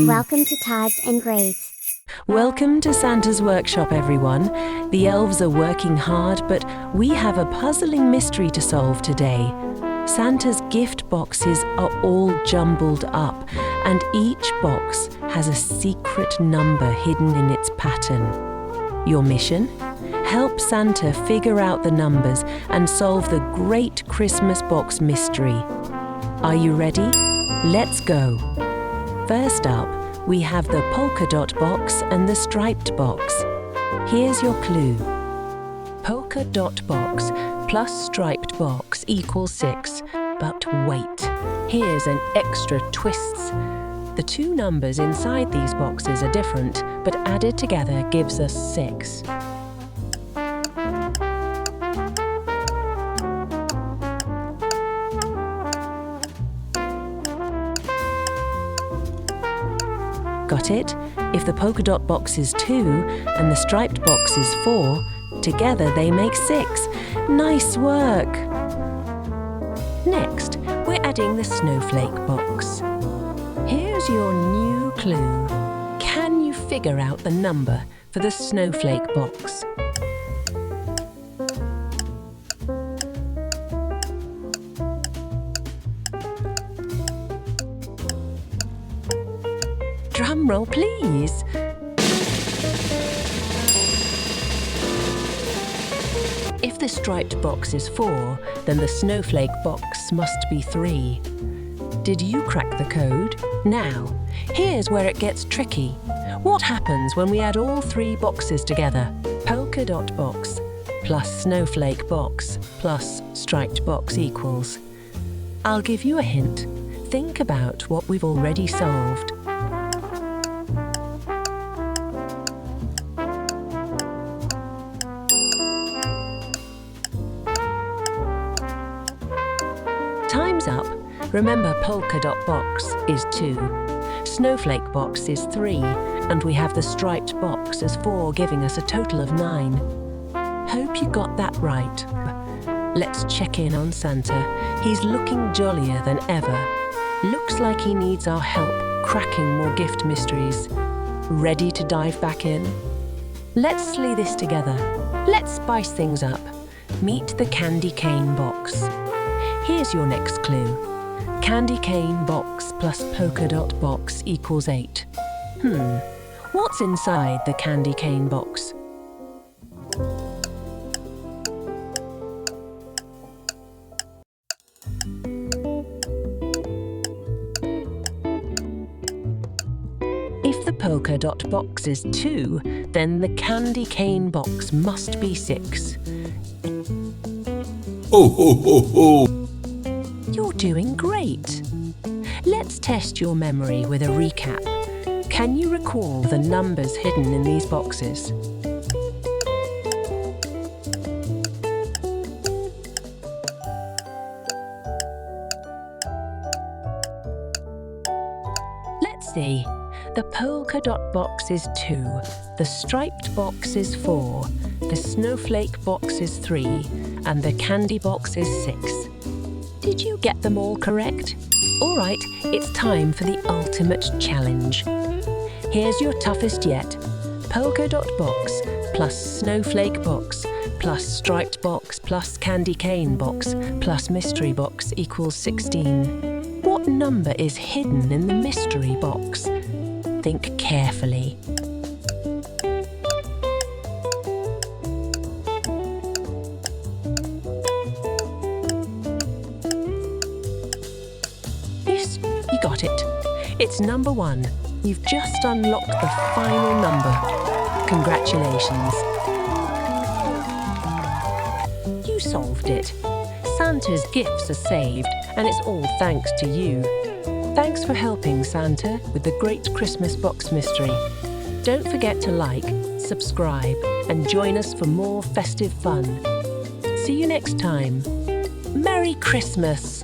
Welcome to Tides and Grades. Welcome to Santa's workshop, everyone. The elves are working hard, but we have a puzzling mystery to solve today. Santa's gift boxes are all jumbled up, and each box has a secret number hidden in its pattern. Your mission? Help Santa figure out the numbers and solve the great Christmas box mystery. Are you ready? Let's go. First up, we have the polka dot box and the striped box. Here's your clue. Polka dot box plus striped box equals 6. But wait, here's an extra twist. The two numbers inside these boxes are different, but added together gives us 6. Got it? If the polka dot box is 2 and the striped box is 4, together they make 6. Nice work! Next, we're adding the snowflake box. Here's your new clue. Can you figure out the number for the snowflake box? Drum roll, please. If the striped box is 4, then the snowflake box must be 3. Did you crack the code? Now, here's where it gets tricky. What happens when we add all 3 boxes together? Polka dot box plus snowflake box plus striped box equals. I'll give you a hint. Think about what we've already solved. Time's up. Remember, polka dot box is 2, snowflake box is 3, and we have the striped box as 4, giving us a total of 9. Hope you got that right. Let's check in on Santa. He's looking jollier than ever. Looks like he needs our help cracking more gift mysteries. Ready to dive back in? Let's slay this together. Let's spice things up. Meet the candy cane box. Here's your next clue. Candy cane box plus polka dot box equals 8. What's inside the candy cane box? If the polka dot box is 2, then the candy cane box must be 6. Ho, ho, ho, ho! You're doing great. Let's test your memory with a recap. Can you recall the numbers hidden in these boxes? Let's see. The polka dot box is 2, the striped box is 4, the snowflake box is 3, and the candy box is 6. Did you get them all correct? All right, it's time for the ultimate challenge. Here's your toughest yet. Polka dot box plus snowflake box plus striped box plus candy cane box plus mystery box equals 16. What number is hidden in the mystery box? Think carefully. Yes, you got it. It's number 1. You've just unlocked the final number. Congratulations. You solved it. Santa's gifts are saved, and it's all thanks to you. Thanks for helping Santa with the great Christmas box mystery. Don't forget to like, subscribe, and join us for more festive fun. See you next time. Merry Christmas!